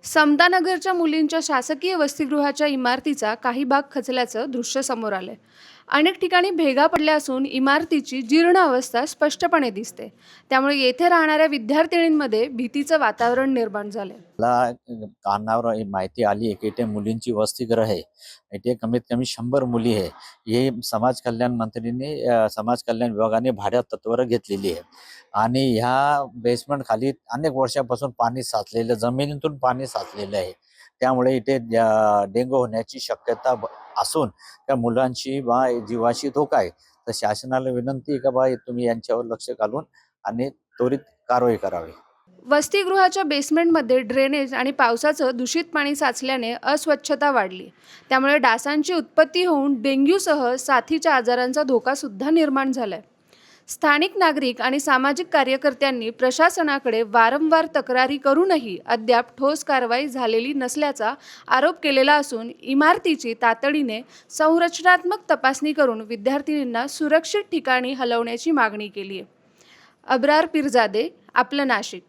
समतानगरच्या मुलींच्या शासकीय वसतिगृहाच्या इमारतीचा काही भाग खचल्याचं दृश्य समोर आलंय। अनेक ठिकाणी भेगा पडल्या असून इमारतीची जीर्ण अवस्था स्पष्टपणे दिसते। त्यामुळे येथे राहणाऱ्या विद्यार्थिनींमध्ये भीतीचं वातावरण निर्माण झालंय। मला कानावर ही माहिती आली आहे की इथे मुलींची वसतिगृह आहे। इथे कमीत कमी 100 मुली आहे। हे समाज कल्याण मंत्रीने समाज कल्याण विभागाने भाड्या तत्त्वावर घेतलेली आहे आणि ह्या बेसमेंट खाली अनेक वर्षापासून पाणी साचलेलं, जमिनीतून पाणी साचलेलं आहे। त्यामुळे इथे डेंगू होण्याची शक्यता असून त्या मुलांची जीवाशी धोका आहे। तर शासनाला विनंती आहे का तुम्ही यांच्यावर लक्ष घालून आणि त्वरित कारवाई करावी। वसतिगृहाच्या बेसमेंटमध्ये ड्रेनेज आणि पावसाचं दूषित पाणी साचल्याने अस्वच्छता वाढली। त्यामुळे डासांची उत्पत्ती होऊन डेंग्यूसह साथीच्या आजारांचा धोका सुद्धा निर्माण झालाय। स्थानिक नागरिक आणि सामाजिक कार्यकर्त्यांनी प्रशासनाकडे वारंवार तक्रारी करूनही अद्याप ठोस कारवाई झालेली नसल्याचा आरोप केलेला असून इमारतीची तातडीने संरचनात्मक तपासणी करून विद्यार्थिनींना सुरक्षित ठिकाणी हलवण्याची मागणी केली आहे। अब्रार पीरजादे, आपलं नाशिक।